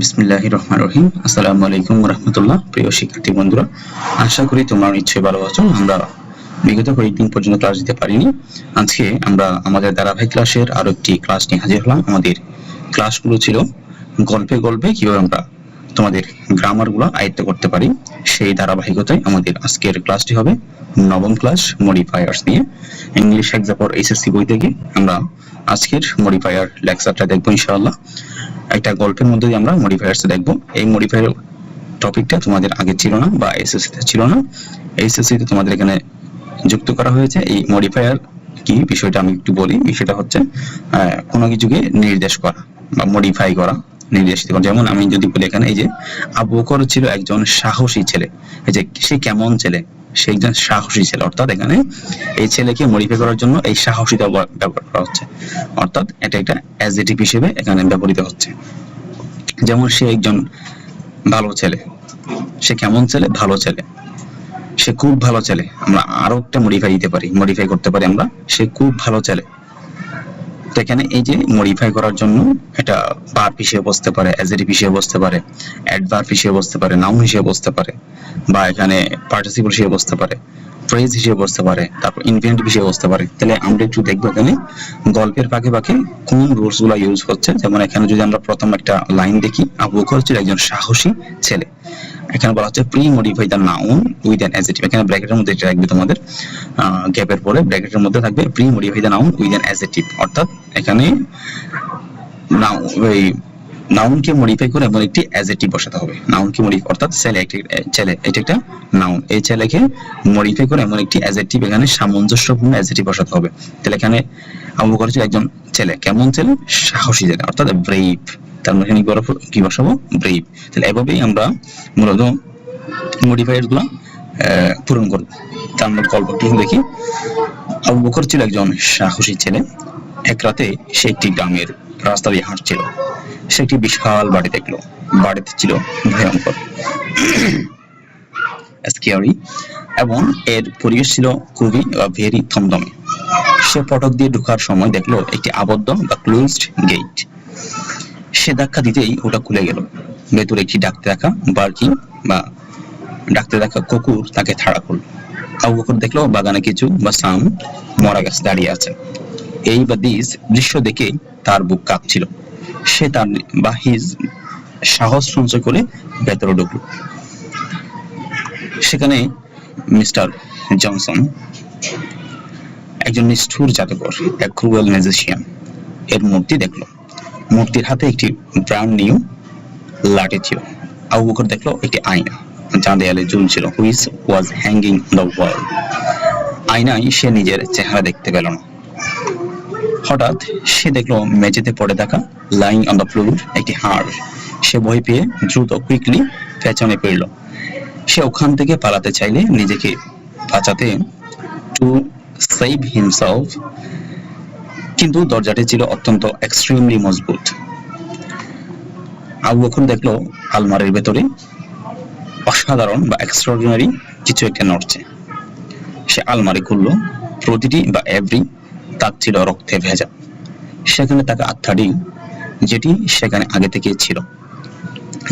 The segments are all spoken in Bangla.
বিসমিল্লাহির রহমানির রহিম। আসসালামু আলাইকুম ওয়া রাহমাতুল্লাহ। প্রিয় শিক্ষার্থী বন্ধুরা, আশা করি তোমরা নিশ্চয়ই ভালো আছো। আমরা বিগত কয়েকদিন পর্যন্ত ক্লাস দিতে পারিনি। আজকে আমরা আমাদের ধারাবাহিক ক্লাসের আরো একটি ক্লাস নিয়ে হাজির হলাম। আমাদের ক্লাসগুলো ছিল গল্পে গল্পে কিভাবে আমরা তোমাদের গ্রামারগুলো আয়ত্ত করতে পারি, সেই ধারাবাহিকতায় আমাদের আজকের ক্লাসটি হবে নবম ক্লাস মডিফায়ার্স নিয়ে। ইংলিশ এক্সাম ফর এসএসসি বই থেকে আমরা আজকের মডিফায়ার লেকচারটা দেখবো ইনশাআল্লাহ। একটা গল্পের মধ্যে দিয়ে আমরা মডিফায়ার্স দেখব। এই মডিফায়ার টপিকটা তোমাদের আগে ছিল না বা এসএসসি তে ছিল না, এসএসসি তে তোমাদের এখানে যুক্ত করা হয়েছে। এই মডিফায়ার কি বিষয়টা আমি একটু বলি। বিষয়টা হচ্ছে কোনো কিছুকে নির্দেশ করা বা মডিফাই করা, নির্দেশিত করা। যেমন আমি যদি বলি এখানে, এই যে আবু বকর ছিল একজন সাহসী ছেলে, এই যে সে কেমন ছেলে, সে একজন সাহসী ছেলে, অর্থাৎ এখানে এই ছেলেকে মডিফাই করার জন্য এই সাহসীটা ব্যবহার করা হচ্ছে, অর্থাৎ এটা একটা অ্যাডজেক্টিভ হিসেবে এখানে ব্যবহৃত হচ্ছে। যেমন সে একজন ভালো ছেলে, সে কেমন ছেলে, ভালো ছেলে, সে খুব ভালো ছেলে। আমরা আরো একটা মডিফাই দিতে পারি, মডিফাই করতে পারি আমরা, সে খুব ভালো ছেলে। তো এখানে এই যে মডিফাই করার জন্য এটা ভার্ব হিসেবে বসতে পারে, অ্যাডজেক্টিভ হিসেবে বসতে পারে, অ্যাডভার্ব হিসেবে বসতে পারে, নাউন হিসেবে বসতে পারে, বা এখানে পার্টিসিপল হিসেবে বসতে পারে, ফ্রেজ হিসেবে বসতে পারে, তারপর ইনফিনিটিভ হিসেবে বসতে পারে। তাহলে আমরা একটু দেখবো এখানে গল্পের ফাঁকে ফাঁকে কোন রুলস গুলো ইউজ হচ্ছে। যেমন এখানে যদি আমরা প্রথম একটা লাইন দেখি, আবু বকর ছিল একজন সাহসী ছেলে। এখানে বলা হচ্ছে pre modify the noun with an adjective. এখানে ব্র্যাকেটের মধ্যে এটা রাখবে তোমাদের, গ্যাপের পরে ব্র্যাকেটের মধ্যে থাকবে pre modify the noun with an adjective, অর্থাৎ এখানে নাউনকে মডিফাই করে এমন একটি অ্যাডজেক্টিভ বসাতে হবে। নাউনকে মডিফাই, অর্থাৎ ছেলে এটা একটা নাউন, এই ছেলেকে মডিফাই করে এমন একটি অ্যাডজেক্টিভ এখানে সামঞ্জস্যপূর্ণ অ্যাডজেক্টিভ বসাতে হবে। তাহলে এখানে আবু বকর ছিল একজন ছেলে, কেমন ছেলে, সাহসী ছেলে, অর্থাৎ ব্রেভ। তার মানে কি বসাবো, ব্রেভ। তাহলে এভাবেই আমরা মূলত মডিফায়ার গুলা পূরণ করবো। তার আমরা গল্পটি দেখি। আবু বকর ছিল একজন সাহসী ছেলে। এক রাতে সে একটি গ্রামের রাস্তা দিয়ে হাঁটছিল। সে একটি বিশাল বাড়ি দেখলো। বাড়িতে ছিল ভয়ঙ্কর, স্কেয়ারি, এবং এর পরিবেশ ছিল খুবই ভেরি থমথমে। সে ফটক দিয়ে ঢোকার সময় দেখলো একটি আবদ্ধ বা ক্লোজড গেট। সে ধাক্কা দিতেই ওটা খুলে গেল। ভেতরে একটি ডাকতে থাকা বার্কিং বা ডাকতে থাকা কুকুর তাকে তাড়া করলো। আবু বকর দেখলো বাগানে কিছু বা সাম মরা গাছ দাঁড়িয়ে আছে। এই বা দিস দৃশ্য দেখে তার বুক কাঁপছিল। সে তার হিজ সাহস সঞ্চয় করে ভেতরে ঢুকলো। সেখানে মিস্টার জনসন, একজন নিষ্ঠুর জাদুকর, এক ক্রুয়েল ম্যাজিশিয়ান, এর মূর্তি দেখলো। মূর্তির হাতে একটি ব্র্যান্ড নিউ লাঠি ছিল। আবু বকর দেখলো একটি আয়না যা দেয়ালে ঝুলছিল, হুইচ ওয়াজ হ্যাঙ্গিং দ্য ওয়াল। আয়নায় সে নিজের চেহারা দেখতে পেল না। হঠাৎ সে দেখলো মেঝেতে পড়ে থাকা, লাইং অন দ্য ফ্লোর, একটি হাড়। সে ভয় পেয়ে দ্রুত কুইকলি পেছনে পড়ল। সে ওখান থেকে পালাতে চাইলে নিজেকে বাঁচাতে, টু সেভ হিমসেলফ, কিন্তু দরজাটি ছিল অত্যন্ত এক্সট্রিমলি মজবুত। আবু বকর দেখলো আলমারির ভেতরে অসাধারণ বা এক্সট্রাঅর্ডিনারি কিছু একটা নড়ছে। সে আলমারি খুলল। প্রতিটি বা এভরি তাক ছিল রক্তে ভেজা। সেখানে থাকা আত্মাটি, যেটি সেখানে আগে থেকে ছিল,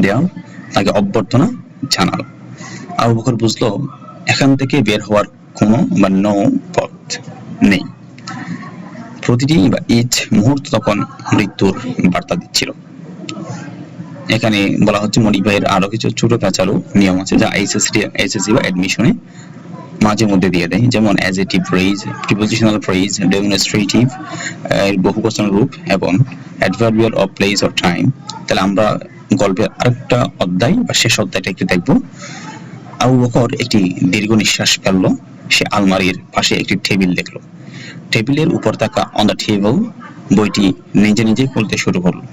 দেয়াল তাকে অভ্যর্থনা জানালো। আবু বকর বুঝলো এখান থেকে বের হওয়ার কোনো বা নো পথ নেই। প্রতিটি বা ইচ মুহূর্ত তখন মৃত্যুর বার্তা দিচ্ছিল। এখানে বলা হচ্ছে মডিফাইয়ের আরো কিছু ছোট প্যাঁচালো নিয়ম আছে যা এসএসসি বা অ্যাডমিশনে মাঝে মধ্যে দিয়ে দেয়। যেমন adjective phrase, prepositional phrase, demonstrative এর বহুবচন রূপ, এবং adverbial of place or time. তাহলে আমরা গল্পের আরেকটা অধ্যায় বা শেষ অধ্যায়টা একটু দেখবো। আবু বকর একটি দীর্ঘ নিঃশ্বাস ফেলল। সে আলমারির পাশে একটি টেবিল দেখলো। টেবিলের উপর থাকা অন দ্য টেবিল বইটি নিজে নিজে খুলতে শুরু করলো।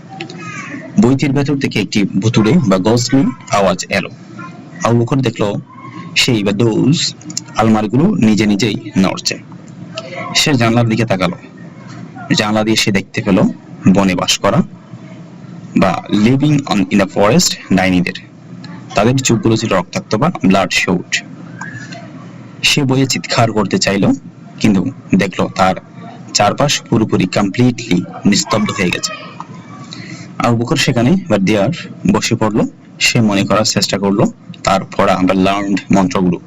বইটির ভেতর থেকে একটি ভুতুড়ে বা গজলি আওয়াজ এলো। আবু বকর দেখলো সেই বা দোজ আলমারিগুলো নিজে নিজেই নড়ছে। সে জানলার দিকে তাকালো। জানলা দিয়ে সে দেখতে পেল বনে বাস করা বা living on in the forest ডাইনিদের। তাদের চোখগুলো ছিল রক্তাক্ত বা ব্লাড শোট। সে বইয়ে চিৎকার করতে চাইলো, কিন্তু দেখলো তার চারপাশ পুরোপুরি কমপ্লিটলি নিস্তব্ধ হয়ে গেছে। আবু বকর সেখানে বা দেয়ার বসে পড়লো। সে মনে করার চেষ্টা করলো তার পড়া বা লার্নড মন্ত্রগুলো।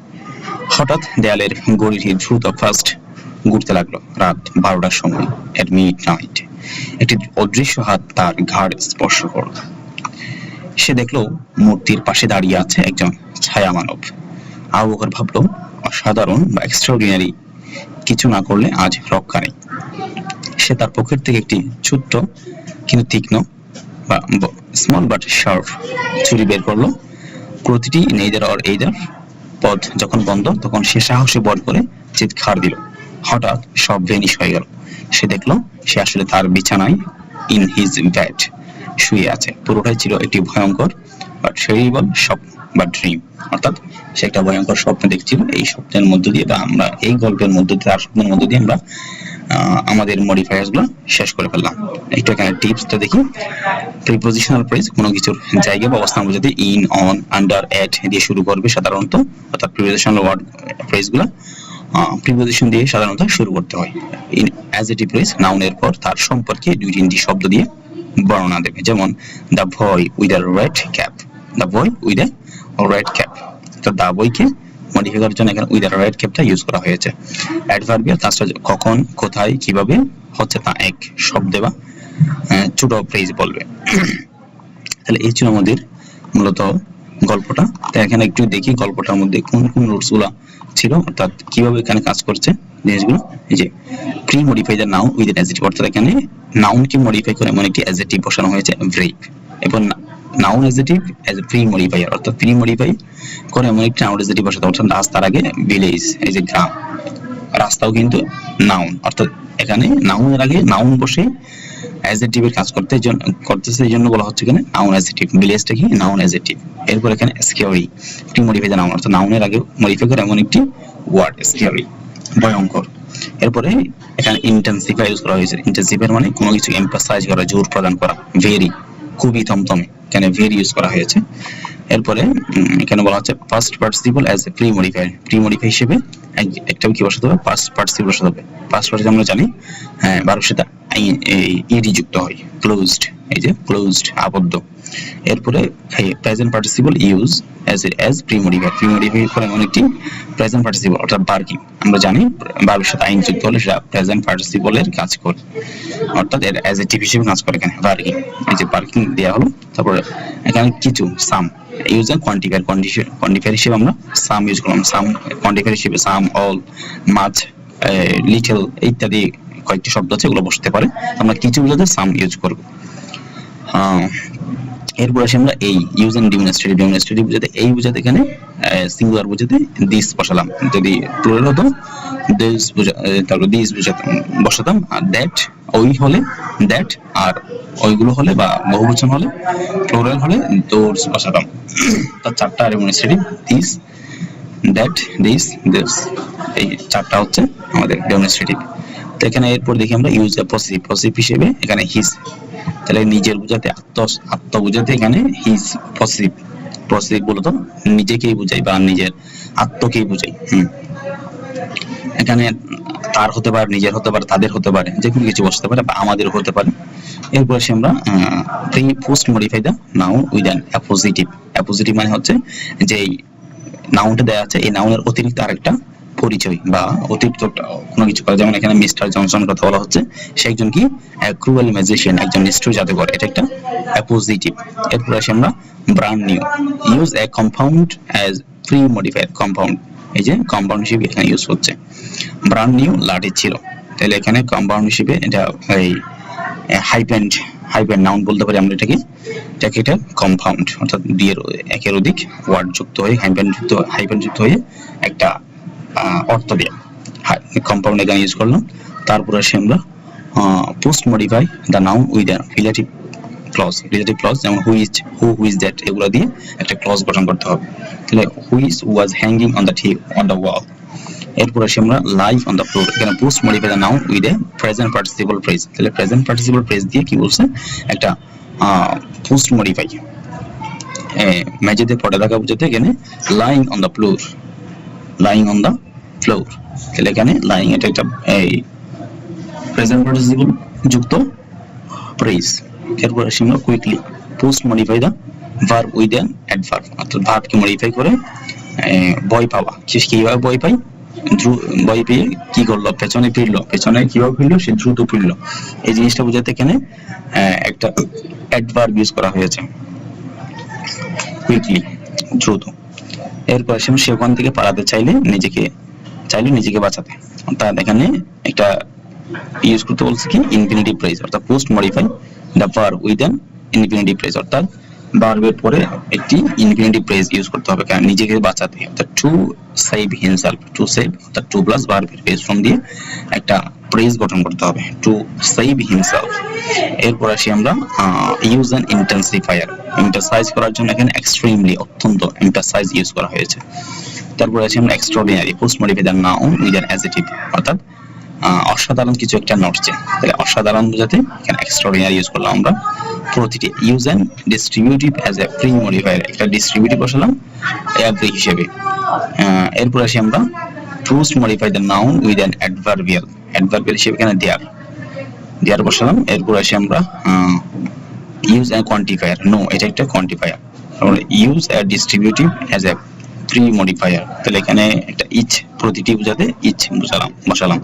হঠাৎ দেয়ালের ঘড়িটি দ্রুত ফাস্ট ঘুরতে লাগলো। রাত 12টার সময়, এট মিড নাইট, একটি অদৃশ্য হাত তার ঘাড় স্পর্শ করল। সে দেখলো মূর্তির পাশে দাঁড়িয়ে আছে একজন ছায়া মানব। আবু বকর ভাবলো, অসাধারণ বা এক্সট্রাঅর্ডিনারি কিছু না করলে আজ রক্ষা নেই। সে তার পকেট থেকে একটি ছোট্ট কিন্তু তীক্ষ্ণ বা স্মল বাট শার্প ছুরি বের করলো। প্রতিটি নেইদার অর এইদার পথ যখন বন্ধ, তখন সে সাহসে বল করে চিৎকার দিল। হঠাৎ সব ভেনিশ হয়ে গেল। সে দেখলো সে আসলে তার বিছানায় ইন হিজ বেড শুয়ে আছে। পুরোটাই ছিল একটি ভয়ঙ্কর বাট টেরিবল স্বপ্ন বা ড্রিম। অর্থাৎ সে একটা ভয়ঙ্কর স্বপ্ন দেখছিল। এই স্বপ্নের মধ্য দিয়ে বা আমরা এই গল্পের মধ্য দিয়ে, তার স্বপ্নের মধ্য দিয়ে আমরা আমাদের মডিফায়ার্স গুলো শেষ করে ফেললাম। একটু এখানে টিপসটা দেখি। প্রিপোজিশনাল ফ্রেজ কোনো কিছুর জায়গা বা অবস্থান বোঝাতে ইন, অন, আন্ডার, এট দিয়ে শুরু করবে সাধারণত। অর্থাৎ প্রিপোজিশনাল ওয়ার্ড ফ্রেজগুলো প্রিপোজিশন দিয়ে সাধারণত শুরু করতে হয়। ইন অ্যাডজেক্টিভ ফ্রেজ নাউনের পর তার সম্পর্কে 2-3টি শব্দ দিয়ে বর্ণনা দেবে। যেমন the boy with a red cap, the boy with a red cap. তো দ্য বয়কে মডিফাই করার জন্য এখানে উইথ আ রেড ক্যাপটা ইউজ করা হয়েছে। অ্যাডভার্বিয়াল কাজটা কখন, কোথায়, কিভাবে হচ্ছে তা এক শব্দে বা ছোট ফ্রেজ বলবে। তাহলে এই ছিল আমাদের মূলত গল্পটা। তো এখানে একটু দেখি গল্পটার মধ্যে কোন কোন রুলস গুলা ছিল, অর্থাৎ কিভাবে এখানে কাজ করছে জিনিসগুলো। এই যে pre modify the noun with an adjective, অর্থাৎ এখানে নাউনকে মডিফাই করে এমন একটি অ্যাডজেক্টিভ বসানো হয়েছে ভ্রেব, এবং noun adjective as a pre modifier, অর্থাৎ প্রি মডিফাই করে এমন একটি নাউন অ্যাডজেক্টিভ বসাতে। অর্থাৎ রাস্তার আগে ভিলেজ, এই যে গ্রাম, রাস্তাও কিন্তু নাউন। অর্থাৎ এখানে নাউনের আগে নাউন বসে অ্যাডজেক্টিভের কাজ করতেছে, এই জন্য বলা হচ্ছে এখানে নাউন অ্যাডজেক্টিভ। ভিলেজটা কি নাউন অ্যাডজেক্টিভ। এরপর এখানে scary, pre modify the noun, অর্থাৎ নাউনের আগে মডিফাই করে এমন একটি ওয়ার্ড স্কেয়ারি, ভয়ঙ্কর। এরপরে এখানে ইন্টেন্সিফাই ইউজ করা হয়েছে। ইন্টেন্সিফাই মানে কোনো কিছু এমফাসাইজ করা, জোর প্রদান করা। ভেরি, খুবই, থমথমে, এখানে ভেরি ইউজ করা হয়েছে। এরপরে এখানে বলা হচ্ছে first participle as a pre modifier, pre modify হিসেবে একটা কি বসাতে হবে, ফার্স্ট পার্টিসিপল বসাতে হবে। ফার্স্ট পার্টিসিপল আমরা জানি ভার্বের সাথে ইডি যুক্ত হয়, ক্লোজড, এই যে ক্লোজড, আবদ্ধ। এরপরে present participle use as pre modifier, pre modify করে এমন একটি প্রেজেন্ট পার্টিসিপল, অর্থাৎ বার্কিং। আমরা জানি ভার্বের সাথে আইন যুক্ত হলে সেটা প্রেজেন্ট পার্টিসিপলের কাজ করে, অর্থাৎ এর অ্যাডজেক্টিভ হিসেবে কাজ করে এখানে বার্কিং। এই যে বার্কিং দেওয়া হলো। তারপরে এখানে কিছু সাম ইউজ এ কোয়ান্টিফায়ার, কোয়ান্টিফায়ার হিসেবে আমরা সাম ইউজ করলাম। সাম কোয়ান্টিফায়ার হিসেবে সাম, অল, মাছ, লিটল ইত্যাদি কয়েকটি শব্দ আছে, এগুলো বসতে পারে। আমরা কিছু বোঝাতে সাম ইউজ করব। এরপর আসি আমরা এই ইউজ এন্ড ডেমনস্ট্রেটিভ, ডেমনস্ট্রেটিভ বোঝাতে এই বোঝাতে এখানে সিঙ্গুলার বোঝাতে দিস বসালাম, যদি প্লুরাল হতো দিস তারপর দিস বসাতাম, আর দ্যাট ওই হলে দ্যাট, আর ওইগুলো হলে বা বহুবচন হলে প্লুরাল হলে দোস বসাতাম। তার চারটা demonstrative, this, that, this, this, এই চারটা হচ্ছে আমাদের ডেমনস্ট্রেটিভ। তো এখানে এরপর দেখি আমরা ইউজ দ্য পসিটিভ, পসিটিভ হিসেবে এখানে হিজ, তাহলে নিজের বোঝাতে আত্ম বোঝাতে এখানে হিজ পসিটিভ, পসিটিভ বলতো নিজেকেই বোঝাই বা নিজের আত্মকেই বোঝাই। এখানে তার হতে পারে, নিজের হতে পারে, তাদের হতে পারে, যে কোনো কিছু বসতে পারে বা আমাদের হতে পারে। এরপর আসি আমরা pre post modify the noun with an appositive. Appositive মানে হচ্ছে যে নাউনটা দেওয়া আছে, এই নাউনের অতিরিক্ত আরেকটা পরিচয় বা অতিরিক্ত কোনো কিছু করা। যেমন এখানে মিস্টার জনসন কথা বলা হচ্ছে, সে একজন কি ক্রুয়েল ম্যাজিশিয়ান, একজন নিষ্ঠুর জাদুকর, এটা একটা অ্যাপোজিটিভ। এরপর আসি আমরা brand new, use a compound as pre modifier, compound, এই যে কম্পাউন্ড হিসেবে এখানে ইউজ হচ্ছে। ব্র্যান্ড নিউ লাঠি ছিল, তাহলে এখানে কম্পাউন্ড হিসেবে এটা এই হাইপেন নাউন বলতে পারি আমরা এটাকে এটা কম্পাউন্ড, অর্থাৎ একের অধিক ওয়ার্ড যুক্ত হয়ে হাইপেন যুক্ত হয়ে একটা অর্থ দিয়ে কম্পাউন্ড এখানে ইউজ করলাম। তারপরে আসি আমরা post modify the noun with relative clause, relative clause, যেমন হু ইজ দ্যাট, এগুলো দিয়ে একটা ক্লজ গঠন করতে হবে। তাহলে who is was hanging on the wall. এরপর আসি আমরা লাইভ অন দ্য ফ্লোর, এখানে post modify the noun with a present participle phrase. তাহলে প্রেজেন্ট পার্টিসিপল ফ্রেজ দিয়ে কি বলছে, একটা পোস্ট মডিফাই মেঝেতে পড়ে থাকা বোঝাতে এখানে lying on the floor, lying on the floor. তাহলে এখানে লাইং এটা একটা এই প্রেজেন্ট পার্টিসিপল যুক্ত ফ্রেজ, এরপর আসি আমরা quickly post modify the verb with an adverb, অর্থাৎ ভার্বকে মডিফাই করে ভয় পাওয়া। কিভাবে ভয় পাই? ভয় পেয়ে কি করলো? পেছনে ফিরলো। পেছনে কিভাবে ফিরলো? সে দ্রুত ফিরলো। এই জিনিসটা বোঝাতে এখানে একটা অ্যাডভার্ব ইউজ করা হয়েছে, কুইকলি, দ্রুত। এরপর সে ওখান থেকে পালাতে চাইলে নিজেকে বাঁচাতে, অর্থাৎ এখানে একটা ইউজ করতে বলছে কি ইনফিনিটিভ ফ্রেজ, অর্থাৎ post modify the verb with an infinitive phrase, অর্থাৎ ভার্বের পরে একটি ইনফিনিটিভ ফ্রেজ ইউজ করতে হবে কারণ নিজেকে বাঁচাতে, অর্থাৎ to save himself, to save অর্থাৎ টু প্লাস ভার্বের বেস ফর্ম দিয়ে একটা ফ্রেজ গঠন করতে হবে, টু সেভ হিমসেলফ। এরপর আসি আমরা ইউজ অ্যান ইন্টেন্সিফায়ার, এমফাসাইজ করার জন্য এখানে এক্সট্রিমলি, অত্যন্ত এমফাসাইজ ইউজ করা হয়েছে। তারপর আছে আমরা extraordinary post modify the noun with an adjective, অর্থাৎ অসাধারণ কিছু একটা নড়ছে, তাহলে অসাধারণ বোঝাতে এখানে এক্সট্রাঅর্ডিনারি ইউজ করলাম আমরা। প্রতিটি use and distributive as a pre modifier, একটা ডিস্ট্রিবিউটিভ বসালাম অ্যাপ্রি হিসেবে। এরপর আসি আমরা post modify the noun with an adverbial, adverbial হিসেবে এখানে দেয়ার বসালাম। এরপর আসি আমরা ইউজ অ্যান্ড কোয়ান্টিফায়ার, নো, এটা একটা quantifier. Use and distributive as a pre modifier, তাহলে এখানে একটা ইচ, প্রতিটি বোঝাতে ইচ বসালাম।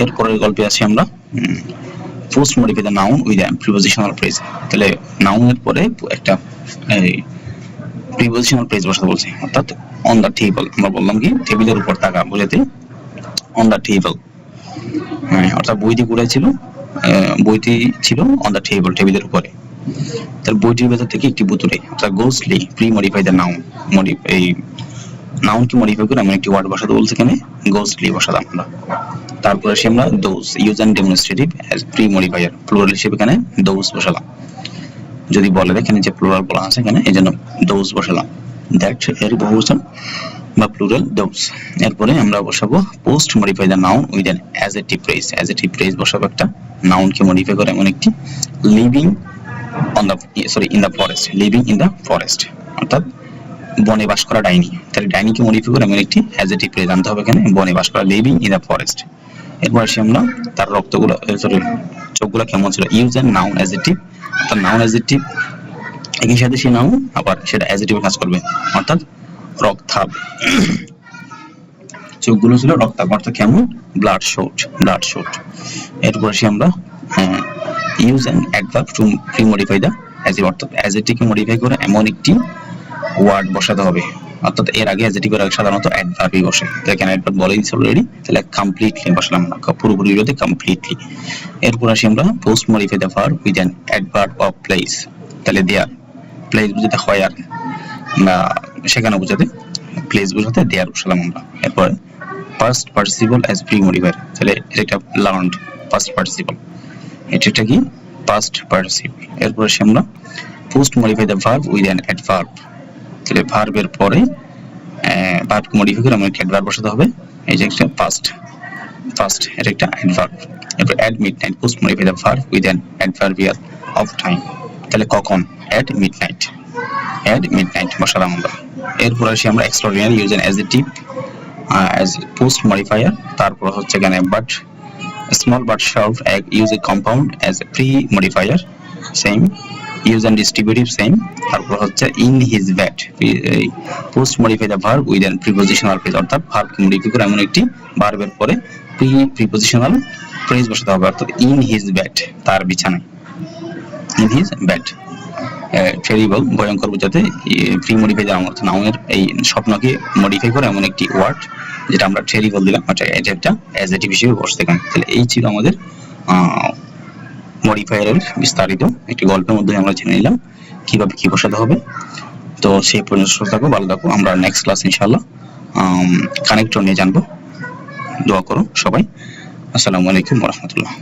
এরপরের গল্পে আসি আমরা post modify the noun with a prepositional phrase, তাহলে নাউনের পরে একটা প্রিপোজিশনাল ফ্রেজ বসাতে বলছে, অর্থাৎ অন দ্য টেবল, আমরা বললাম কি টেবিলের উপর থাকা বোঝাতে অন দ্য টেবল, অর্থাৎ বইটি কোথায় ছিল? বইটি ছিল অন দ্য টেবল, টেবিলের উপরে। তার বইটির ভেতর থেকে একটি বোতলে, অর্থাৎ গোস্টলি প্রি মডিফাই দ্য নাউন, এই নাউনকে মডিফাই করে আমি একটি ওয়ার্ড বসাতে বলছি, এখানে গোস্টলি বসালাম আমরা। তারপরে আসি আমরা those, use and demonstrative as pre modifier, plural হিসেবে এখানে দোজ বসালাম। যদি বলে এখানে যে প্লুরাল বলা আছে এখানে, এই জন্য দোজ বসালাম। দ্যাট এর বহুবচন বা প্লুরাল দোজ। এরপরে আমরা বসাবো post modify the noun with an adjective phrase, adjective phrase বসাবো একটা নাউনকে মডিফাই করে এমন একটি, living in the forest, living in the forest, অর্থাৎ বনে বাস করা ডাইনি, তাহলে ডাইনিকে মডিফাই করে এমন একটি অ্যাডজেক্টিভ ফ্রেজ আনতে হবে এখানে, বনে বাস করা, লিভিং ইন দ্য ফরেস্ট। এরপর আসি আমরা তার চোখগুলো কেমন ছিল, ইউজ অ্যান্ড নাউন অ্যাডজেক্টিভ, অর্থাৎ নাউন অ্যাডজেক্টিভ একই সাথে সে নাউন আবার সেটা অ্যাডজেক্টিভে কাজ করবে, অর্থাৎ রক্তাভ, চোখগুলো ছিল রক্তাভ, অর্থাৎ কেমন? Blood shot. এরপর আসি আমরা use and adverb two pre modify the adjective, অর্থাৎ অ্যাডজেক্টিভকে মডিফাই করে এমন একটি ওয়ার্ড বসাতে হবে, অর্থাৎ এর আগে অ্যাডজেক্টিভের আগে সাধারণত অ্যাডভার্বই বসে, তাহলে এখানে অ্যাডভার্ব বলেই দিয়েছে অলরেডি, তাহলে কমপ্লিটলি বসলাম না, পুরোপুরি বলতে কমপ্লিটলি। এরপর আসি আমরা post modify the verb with an adverb of place, তাহলে দেয়ার, প্লেস বুঝাতে হোয়ার, না সেখানে বুঝাতে, প্লেস বুঝাতে দেয়ার বসালাম আমরা। এরপরে past participle as pre modifier, তাহলে এটা একটা লার্নড পাস্ট পার্টিসিপল, এটা কি পাস্ট পার্টিসিপল। এরপর আসি আমরা post modify the verb with an adverb, তাহলে ভার্বের পরে ভার্বকে মডিফাই করে আমাদের অ্যাডভার্ব বসাতে হবে, এই যে একটা পাস্ট, এটা একটা অ্যাডভার্ব। এরপর at midnight post modify the verb with an adverbial of time, তাহলে কখন? অ্যাট মিডনাইট বসালাম আমরা। এরপর আসি আমরা extraordinary use an adjective as post modifier, তারপর হচ্ছে এখানে but small but sharp use a compound as a pre modifier, same use and distributive same. তারপর হচ্ছে in his bat, post modify the verb with an prepositional phrase, অর্থাৎ ভার্বকে মডিফাই করে এমন একটি ভার্বের পরে প্রিপোজিশনাল ফ্রেজ বসাতে হবে, অর্থাৎ ইন হিজ ব্যাট, তার বিছানায়, ইন হিজ ব্যাট। টেরিবল ভয়ঙ্কর বোঝাতে প্রি মডিফাই দেওয়া, অর্থাৎ নাউনের এই স্বপ্নকে মডিফাই করে এমন একটি ওয়ার্ড যেটা আমরা টেরিবল দিলাম, এটা একটা অ্যাডজেক্টিভ হিসেবে বসতে পারে। তাহলে এই ছিল আমাদের মডিফায়ারের বিস্তারিত একটি গল্পের মধ্যে আমরা জেনে নিলাম কিভাবে কি বসাতে হবে। তো সেই পর্যন্ত সুস্থ থাকো, ভালো থাকো, আমরা নেক্সট ক্লাস ইনশাআল্লাহ কানেক্টর নিয়ে জানবো। দোয়া করো সবাই। আসসালামু আলাইকুম ওয়া রাহমাতুল্লাহ।